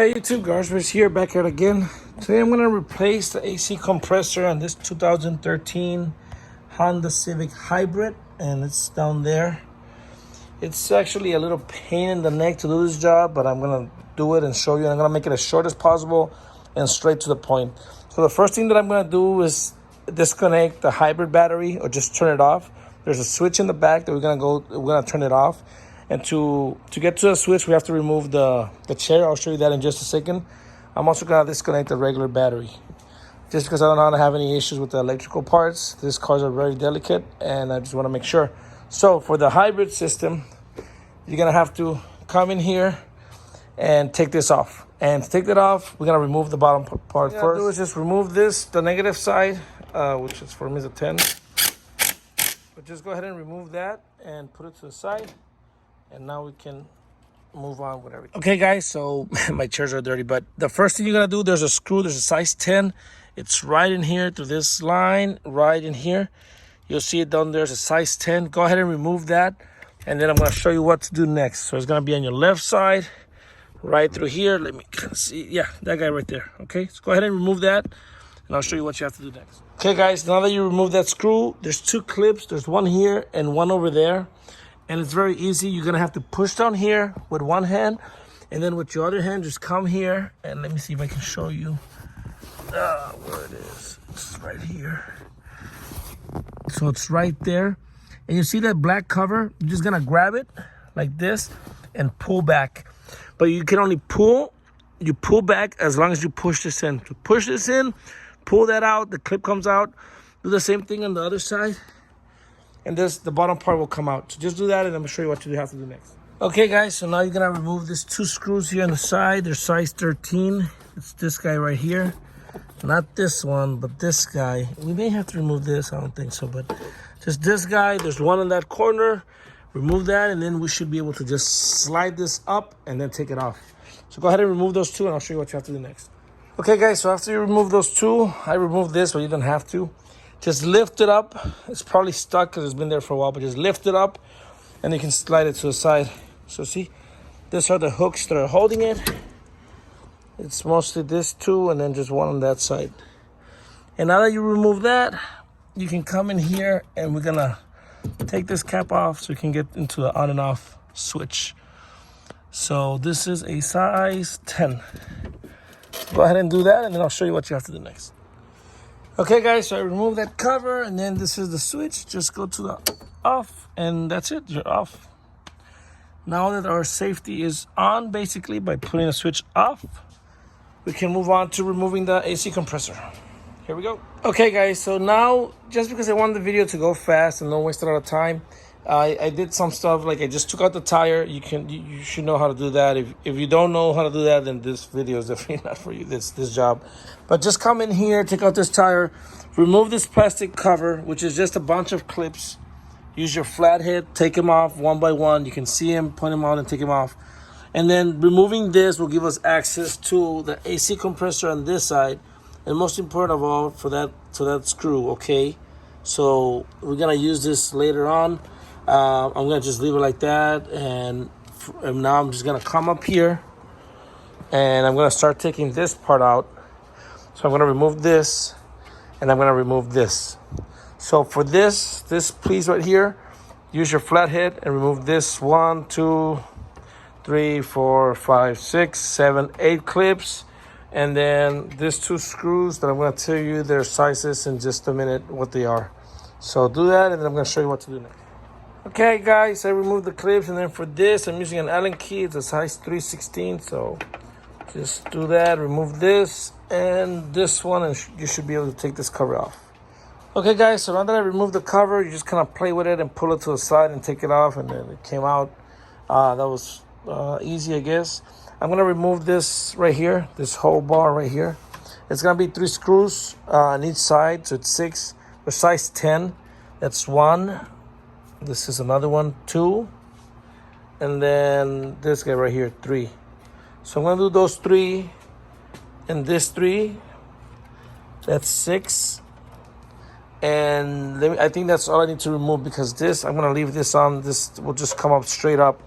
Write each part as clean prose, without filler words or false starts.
Hey YouTube, Garbage here, back at again. Today I'm going to replace the AC compressor on this 2013 Honda Civic Hybrid, and it's down there. It's actually a little pain in the neck to do this job, but I'm going to do it and show you. I'm going to make it as short as possible and straight to the point. So the first thing that I'm going to do is disconnect the hybrid battery, or just turn it off. There's a switch in the back that we're going to turn it off. And to get to the switch, we have to remove the chair. I'll show you that in just a second. I'm also going to disconnect the regular battery, just because I don't want to have any issues with the electrical parts. These cars are very delicate, and I just want to make sure. So for the hybrid system, you're going to have to come in here and take this off. And to take that off, we're going to remove the bottom part first. What do is just remove this, the negative side, which is for me is a 10. But just go ahead and remove that and put it to the side. And now we can move on with everything. Okay, guys, so my chairs are dirty, but the first thing you're going to do, there's a screw, there's a size 10. It's right in here through this line, right in here. You'll see it down there, it's a size 10. Go ahead and remove that, and then I'm going to show you what to do next. So it's going to be on your left side, right through here. Let me see. Yeah, that guy right there. Okay, so go ahead and remove that, and I'll show you what you have to do next. Okay, guys, now that you remove that screw, there's two clips. There's one here and one over there. And it's very easy. You're going to have to push down here with one hand. And then with your other hand, just come here. And let me see if I can show you where it is. It's right here. So it's right there. And you see that black cover? You're just going to grab it like this and pull back. But you can only pull. You pull back as long as you push this in. To push this in, pull that out. The clip comes out. Do the same thing on the other side. And the bottom part will come out. So just do that, and I'm going to show you what you have to do next. Okay, guys, so now you're going to remove these two screws here on the side. They're size 13. It's this guy right here. Not this one, but this guy. We may have to remove this. I don't think so, but just this guy. There's one in that corner. Remove that, and then we should be able to just slide this up and then take it off. So go ahead and remove those two, and I'll show you what you have to do next. Okay, guys, so after you remove those two, I removed this, but you don't have to. Just lift it up. It's probably stuck because it's been there for a while, but just lift it up and you can slide it to the side. So see, these are the hooks that are holding it. It's mostly this two and then just one on that side. And now that you remove that, you can come in here and we're gonna take this cap off so you can get into the on and off switch. So this is a size 10. Go ahead and do that, and then I'll show you what you have to do next. Okay, guys, so I removed that cover, and then this is the switch. Just go to the off, and that's it. You're off. Now that our safety is on, basically, by putting the switch off, we can move on to removing the AC compressor. Here we go. Okay, guys, so now, just because I want the video to go fast and don't waste a lot of time, I did some stuff, like I just took out the tire. You should know how to do that. If you don't know how to do that, then this video is definitely not for you, this job. But just come in here, take out this tire, remove this plastic cover, which is just a bunch of clips. Use your flathead, take them off one by one. You can see them, point them out, and take them off. And then removing this will give us access to the AC compressor on this side, and most important of all, for that screw. Okay, so we're gonna use this later on. I'm going to just leave it like that, and now I'm just going to come up here, and I'm going to start taking this part out. So I'm going to remove this, and I'm going to remove this. So for this piece right here, use your flathead and remove this 1, 2, 3, 4, 5, 6, 7, 8 clips. And then these two screws that I'm going to tell you their sizes in just a minute, what they are. So do that, and then I'm going to show you what to do next. Okay, guys, I removed the clips, and then for this, I'm using an Allen key. It's a size 3/16, so just do that. Remove this and this one, and you should be able to take this cover off. Okay, guys, so now that I removed the cover, you just kind of play with it and pull it to the side and take it off, and then it came out. That was easy, I guess. I'm going to remove this right here, this whole bar right here. It's going to be 3 screws on each side, so it's 6. For size 10, that's 1. This is another one, 2. And then this guy right here, 3. So I'm going to do those 3 and this 3. That's 6. And I think that's all I need to remove, because this, I'm going to leave this on. This will just come up straight up.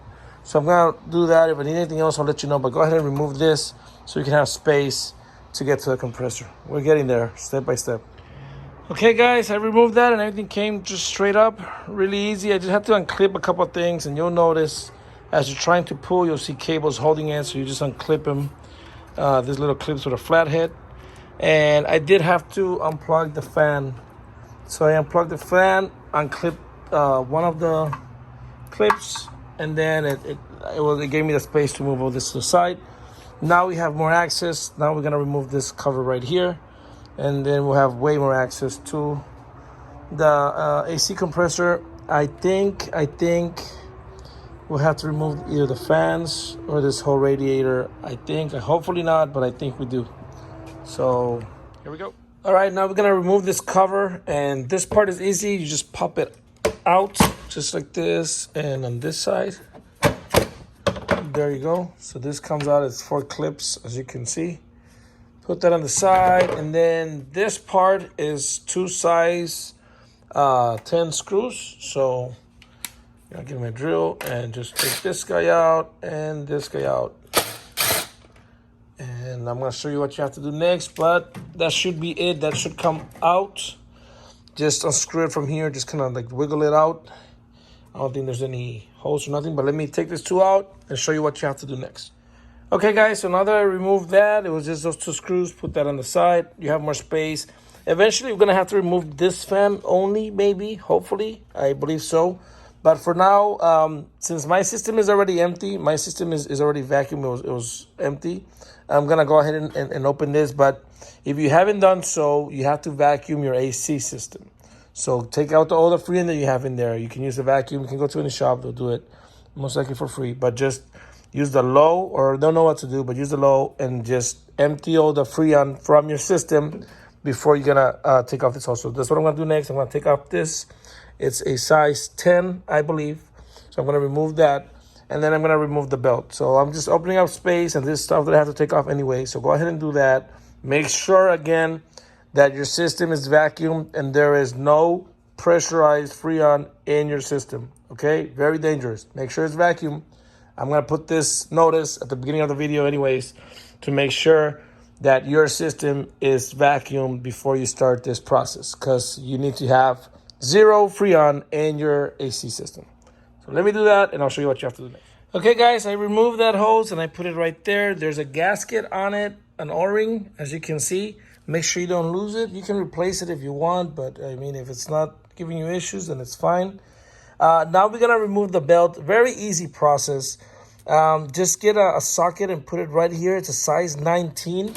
So I'm gonna do that. If I need anything else, I'll let you know. But go ahead and remove this so you can have space to get to the compressor. We're getting there step by step. Okay guys, I removed that and everything came just straight up, really easy. I just had to unclip a couple of things, and you'll notice as you're trying to pull, you'll see cables holding it, so you just unclip them. These little clips with a flat head. And I did have to unplug the fan. So I unplugged the fan, unclipped one of the clips, and then it gave me the space to move all this to the side. Now we have more access. Now we're gonna remove this cover right here, and then we'll have way more access to the AC compressor. I think we'll have to remove either the fans or this whole radiator. Hopefully not, but I think we do. So here we go. All right, now we're gonna remove this cover, and this part is easy. You just pop it out just like this, and on this side, there you go. So this comes out as 4 clips, as you can see. Put that on the side, and then this part is 2 size 10 screws. So I'll get my drill and just take this guy out and this guy out. And I'm gonna show you what you have to do next, but that should be it. That should come out. Just unscrew it from here, just kind of like wiggle it out. I don't think there's any holes or nothing, but let me take this 2 out and show you what you have to do next. Okay guys, so now that I removed that, it was just those 2 screws. Put that on the side. You have more space. Eventually we're gonna have to remove this fan only, maybe, hopefully, I believe so. But for now, since my system is already empty, my system is already vacuum, it was empty, I'm gonna go ahead and open this. But if you haven't done so, you have to vacuum your AC system. So take out all the Freon that you have in there. You can use the vacuum. You can go to any shop, they'll do it, most likely for free. But just use the low, or don't know what to do, but use the low and just empty all the Freon from your system before you're gonna take off this hose. So that's what I'm gonna do next. I'm gonna take off this. It's a size 10, I believe. So I'm gonna remove that, and then I'm gonna remove the belt. So I'm just opening up space and this stuff that I have to take off anyway. So go ahead and do that. Make sure, again, that your system is vacuumed and there is no pressurized Freon in your system, okay? Very dangerous. Make sure it's vacuumed. I'm gonna put this notice at the beginning of the video anyways to make sure that your system is vacuumed before you start this process, because you need to have 0 Freon in your AC system. So let me do that and I'll show you what you have to do next. Okay guys, I removed that hose and I put it right there. There's a gasket on it, an O-ring, as you can see. Make sure you don't lose it. You can replace it if you want, but I mean, if it's not giving you issues, then it's fine. Now we're gonna remove the belt. Very easy process. Just get a socket and put it right here. It's a size 19,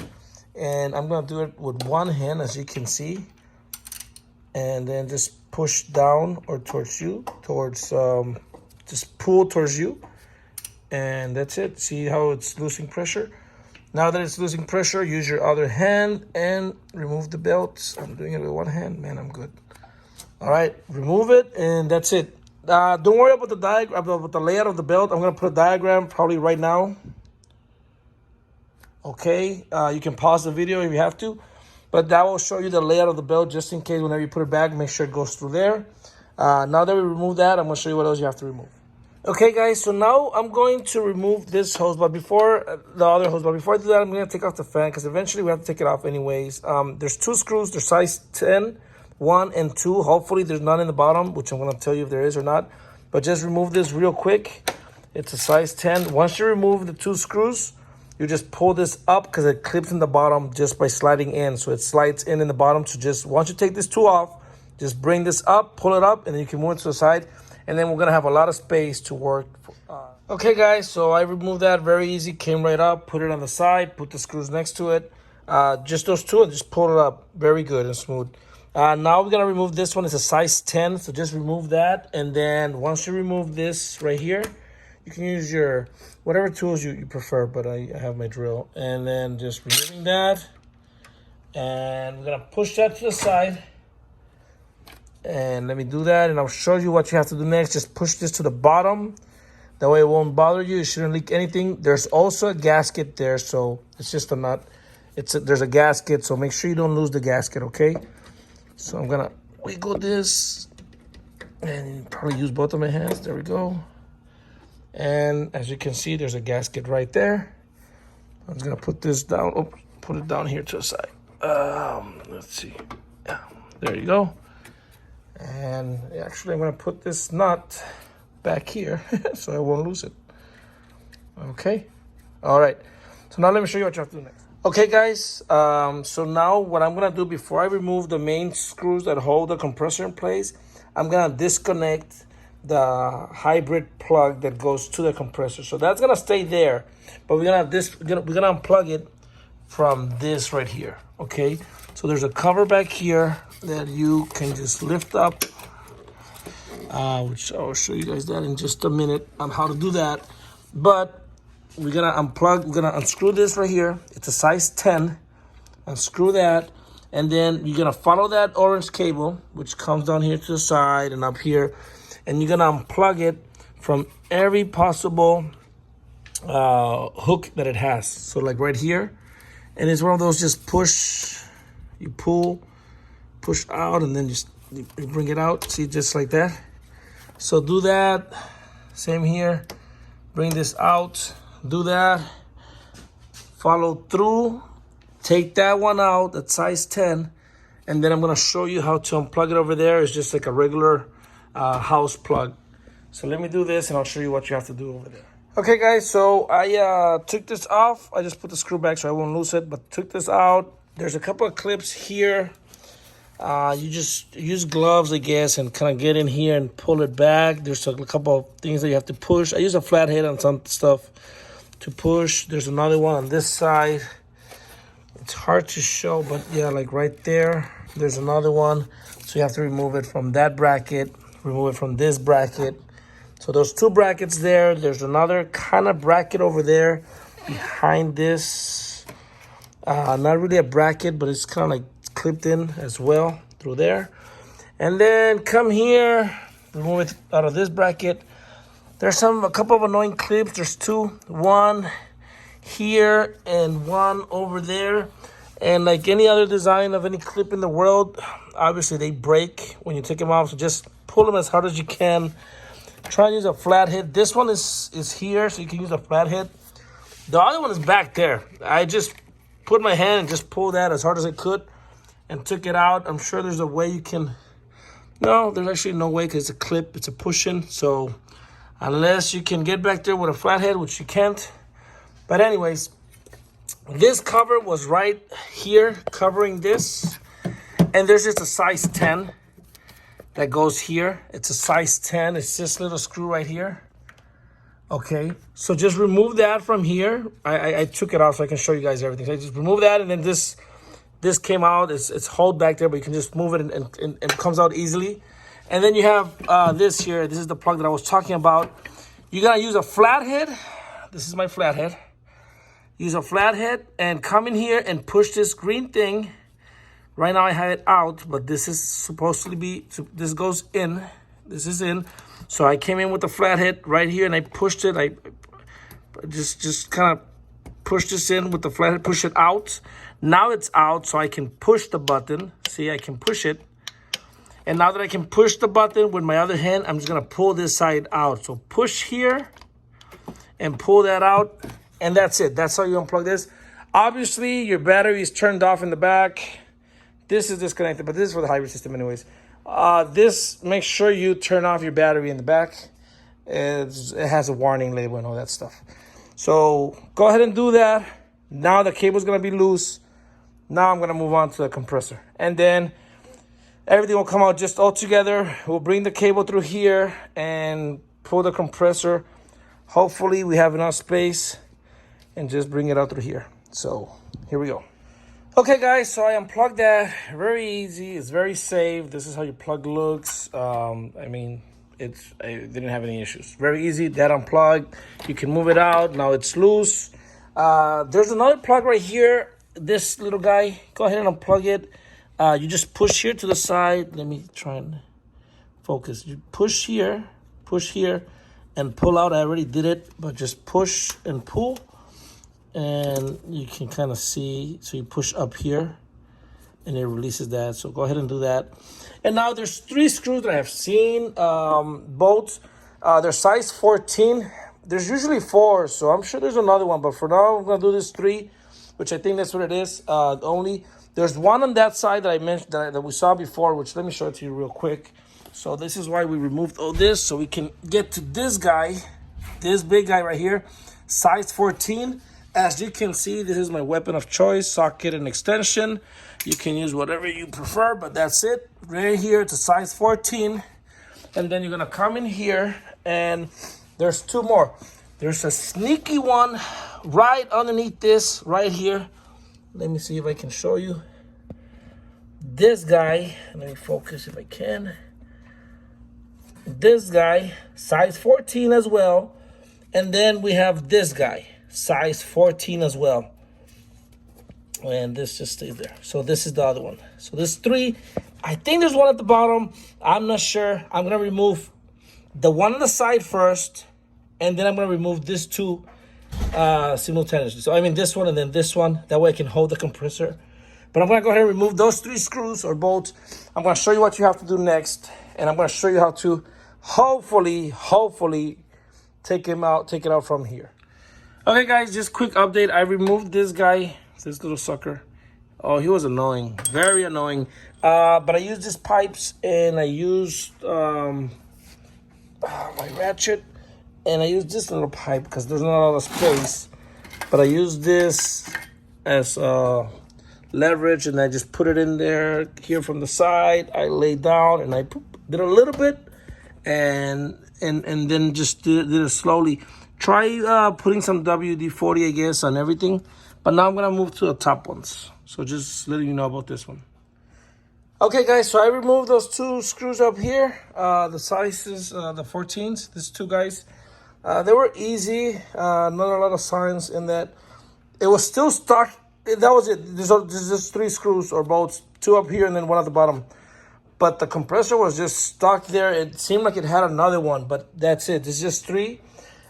and I'm gonna do it with one hand, as you can see, and then just push down or towards you, just pull towards you, and that's it. See how it's losing pressure? Now that it's losing pressure, use your other hand and remove the belt. I'm doing it with one hand, man, I'm good. All right, remove it, and that's it. Don't worry about the diagram, about the layout of the belt. I'm gonna put a diagram probably right now. Okay, you can pause the video if you have to, but that will show you the layout of the belt, just in case whenever you put it back, make sure it goes through there. Now that we remove that, I'm gonna show you what else you have to remove. Okay guys, so now I'm going to remove this hose, but before the other hose, but before I do that, I'm gonna take off the fan, because eventually we have to take it off anyways. There's 2 screws, they're size 10, 1 and 2. Hopefully there's none in the bottom, which I'm gonna tell you if there is or not. But just remove this real quick. It's a size 10. Once you remove the 2 screws, you just pull this up, because it clips in the bottom just by sliding in. So it slides in the bottom. So just once you take this 2 off, just bring this up, pull it up, and then you can move it to the side. And then we're gonna have a lot of space to work. Okay guys, so I removed that, very easy, came right up, put it on the side, put the screws next to it. Just those 2, and just pull it up, very good and smooth. Now we're gonna remove this one. It's a size 10, so just remove that. And then once you remove this right here, you can use your whatever tools you prefer, but I have my drill. And then just removing that, and we're gonna push that to the side. And let me do that, and I'll show you what you have to do next. Just push this to the bottom. That way it won't bother you. It shouldn't leak anything. There's also a gasket there, so it's just a nut. There's a gasket, so make sure you don't lose the gasket, okay? So I'm gonna wiggle this and probably use both of my hands. There we go. And as you can see, there's a gasket right there. I'm just gonna put this down. Oh, put it down here to the side. Let's see. Yeah, there you go. And actually, I'm gonna put this nut back here so I won't lose it. Okay. All right. So now let me show you what you have to do next. Okay, guys. So now what I'm gonna do before I remove the main screws that hold the compressor in place, I'm gonna disconnect the hybrid plug that goes to the compressor. So that's gonna stay there, but we're gonna have this. We're gonna unplug it from this right here. Okay. So there's a cover back here that you can just lift up, which I'll show you guys that in just a minute on how to do that. But we're gonna unplug. We're gonna unscrew this right here. It's a size 10. Unscrew that, and then you're gonna follow that orange cable, which comes down here to the side and up here, and you're gonna unplug it from every possible hook that it has. So like right here, and it's one of those just push, you pull, push out, and then just you bring it out. See, just like that. So do that. Same here. Bring this out. Do that. Follow through. Take that one out at size 10, and then I'm gonna show you how to unplug it over there. It's just like a regular house plug. So let me do this, and I'll show you what you have to do over there. Okay, guys. So I took this off. I just put the screw back so I won't lose it, but took this out. There's a couple of clips here. You just use gloves, I guess, and kind of get in here and pull it back. There's a couple of things that you have to push. I use a flathead on some stuff to push. There's another one on this side. It's hard to show, but yeah, like right there, there's another one. So you have to remove it from that bracket, remove it from this bracket. So there's two brackets there. There's another kind of bracket over there behind this. Not really a bracket, but it's kind of like clipped in as well through there. And then come here, remove it out of this bracket. There's a couple of annoying clips. There's two, one here and one over there. And like any other design of any clip in the world, obviously they break when you take them off. So just pull them as hard as you can. Try and use a flathead. This one is here, so you can use a flathead. The other one is back there. I just put my hand and just pulled that as hard as I could and took it out. I'm sure there's a way you can. No, there's actually no way because it's a clip. It's a push-in. So unless you can get back there with a flathead, which you can't. But anyways, this cover was right here covering this. And there's just a size 10 that goes here. It's a size 10. It's this little screw right here. Okay, so just remove that from here. I took it off so I can show you guys everything. So I just remove that, and then this came out. It's hold back there, but you can just move it and it comes out easily. And then you have this here. This is the plug that I was talking about. You're gonna use a flathead. This is my flathead. Use a flathead and come in here and push this green thing. Right now I have it out, but this is supposed to be, this goes in. This is in. So I came in with the flathead right here and I pushed it. I just kind of pushed this in with the flathead, push it out. Now it's out, so I can push the button. See, I can push it. And now that I can push the button with my other hand, I'm just gonna pull this side out. So push here and pull that out, and that's it. That's how you unplug this. Obviously, your battery is turned off in the back. This is disconnected, but this is for the hybrid system anyways. This, make sure you turn off your battery in the back. It has a warning label and all that stuff. So go ahead and do that. Now the cable's gonna be loose. Now I'm gonna move on to the compressor. And then everything will come out just all together. We'll bring the cable through here and pull the compressor. Hopefully we have enough space and just bring it out through here. So here we go. Okay, guys, so I unplugged that. Very easy. It's very safe. This is how your plug looks. I mean, I didn't have any issues. Very easy. That unplugged. You can move it out. Now it's loose. There's another plug right here. This little guy. Go ahead and unplug it. You just push here to the side. Let me try and focus. You push here, and pull out. I already did it, but just push and pull. And you can kind of see, so you push up here and it releases that. So go ahead and do that. And now there's 3 screws that I have seen, bolts. They're size 14. there's usually 4, so I'm sure there's another one. But for now, I'm gonna do this 3, which I think that's what it is. Only there's one on that side that I mentioned that we saw before. Which let me show it to you real quick. So this is why we removed all this, so we can get to this guy, this big guy right here, size 14. As you can see, this is my weapon of choice, socket and extension. You can use whatever you prefer, but that's it. Right here, it's a size 14. And then you're gonna come in here, and there's 2 more. There's a sneaky one right underneath this, right here. Let me see if I can show you. This guy, let me focus if I can. This guy, size 14 as well. And then we have this guy, size 14 as well. And this just stays there. So this is the other one. So there's 3. I think there's one at the bottom. I'm not sure. I'm going to remove the one on the side first. And then I'm going to remove this 2 simultaneously. So I mean this one and then this one. That way I can hold the compressor. But I'm going to go ahead and remove those 3 screws or bolts. I'm going to show you what you have to do next. And I'm going to show you how to hopefully take it out from here. Okay guys, just quick update. I removed this guy, this little sucker. Oh, he was annoying, very annoying. But I used these pipes, and I used my ratchet, and I used this little pipe because there's not a lot of space. But I used this as leverage, and I just put it in there here from the side. I laid down and I did a little bit, and then just did it slowly. Try putting some WD-40, I guess, on everything. But now I'm gonna move to the top ones. So just letting you know about this one. Okay guys, so I removed those 2 screws up here. The sizes, the 14s, these 2 guys. They were easy, not a lot of signs in that. It was still stuck. That was it. There's just 3 screws or bolts, 2 up here and then 1 at the bottom. But the compressor was just stuck there. It seemed like it had another one, but that's it. It's just 3.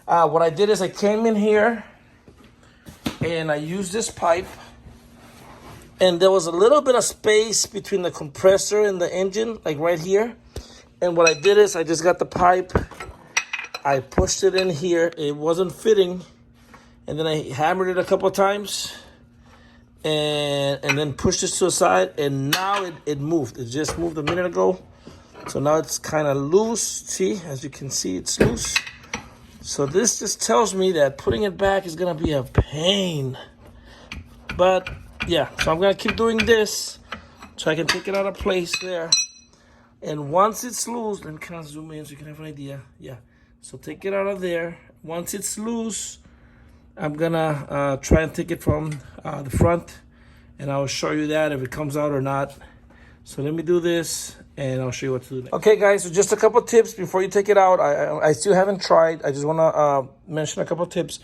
What I did is I came in here and I used this pipe. And there was a little bit of space between the compressor and the engine, like right here. And what I did is I just got the pipe. I pushed it in here. It wasn't fitting. And then I hammered it a couple of times. And then pushed this to the side, and now it moved. It just moved a minute ago. So now it's kind of loose. See, as you can see, it's loose. So this just tells me that putting it back is gonna be a pain. But yeah, so I'm gonna keep doing this so I can take it out of place there. And once it's loose, let me kind of zoom in so you can have an idea. Yeah, so take it out of there. Once it's loose, I'm gonna try and take it from the front, and I'll show you that if it comes out or not. So let me do this, and I'll show you what to do next. Okay guys, so just a couple tips before you take it out. I still haven't tried. I just wanna mention a couple tips.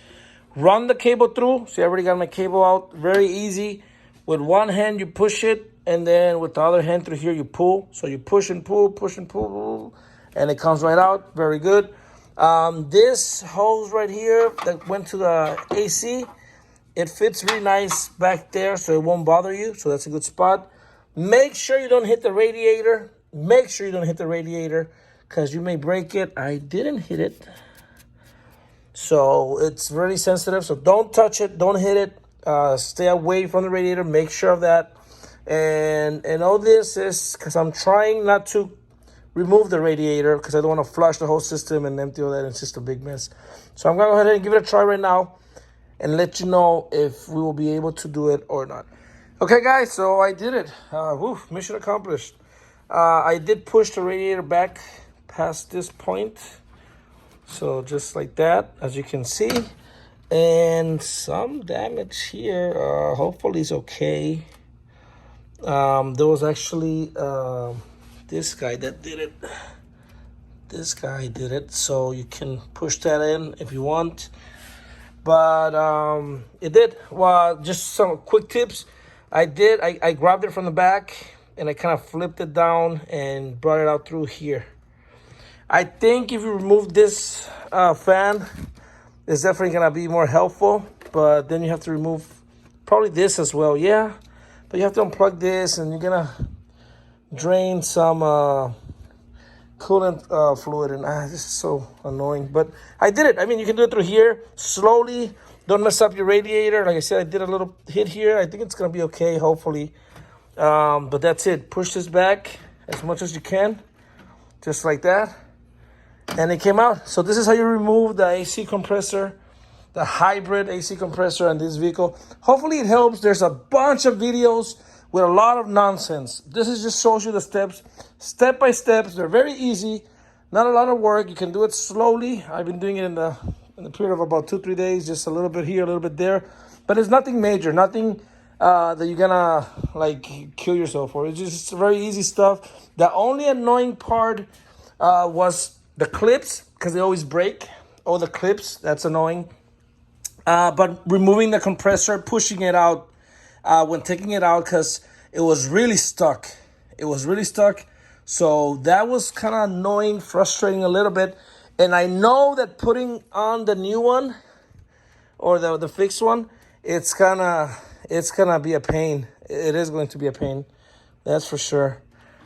Run the cable through. See, I already got my cable out. Very easy. With one hand you push it, and then with the other hand through here you pull. So you push and pull, and it comes right out. Very good. This hose right here that went to the AC, it fits really nice back there, so it won't bother you. So that's a good spot. Make sure you don't hit the radiator. Make sure you don't hit the radiator, because you may break it. I didn't hit it. So it's really sensitive. So don't touch it. Don't hit it. Stay away from the radiator. Make sure of that. And all this is because I'm trying not to remove the radiator, because I don't want to flush the whole system and empty all that. It's just a big mess. So I'm going to go ahead and give it a try right now and let you know if we will be able to do it or not. Okay, guys, so I did it. Mission accomplished. I did push the radiator back past this point. So just like that, as you can see. And some damage here. Hopefully it's okay. There was actually this guy that did it. This guy did it. So you can push that in if you want. But it did. Well, just some quick tips. I grabbed it from the back and I kind of flipped it down and brought it out through here. I think if you remove this fan, it's definitely gonna be more helpful. But then you have to remove probably this as well. Yeah, but you have to unplug this, and you're gonna drain some coolant fluid, and this is so annoying. But I did it. I mean, you can do it through here slowly. Don't mess up your radiator. Like I said, I did a little hit here. I think it's gonna be okay, hopefully. But that's it. Push this back as much as you can, just like that, and it came out. So this is how you remove the AC compressor, the hybrid AC compressor on this vehicle. Hopefully it helps. There's a bunch of videos with a lot of nonsense. This is just shows you the steps, step by step. They're very easy, not a lot of work. You can do it slowly. I've been doing it in the period of about 2-3 days, just a little bit here, a little bit there. But it's nothing major, nothing that you're gonna like kill yourself for. It's just very easy stuff. The only annoying part was the clips, because they always break. Oh, the clips, that's annoying. But removing the compressor, pushing it out, when taking it out, because it was really stuck. It was really stuck. So that was kind of annoying, frustrating a little bit. And I know that putting on the new one or the fixed one, it's gonna be a pain. It is going to be a pain. That's for sure.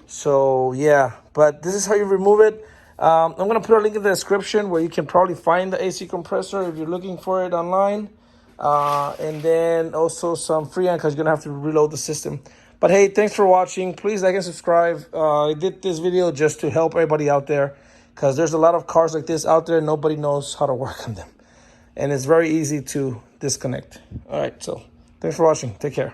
So yeah, but this is how you remove it. I'm gonna put a link in the description where you can probably find the AC compressor if you're looking for it online. And then also some Freon, because you're gonna have to reload the system. But hey, thanks for watching. Please like and subscribe. I did this video just to help everybody out there, because there's a lot of cars like this out there. Nobody knows how to work on them, and it's very easy to disconnect. All right, so thanks for watching. Take care.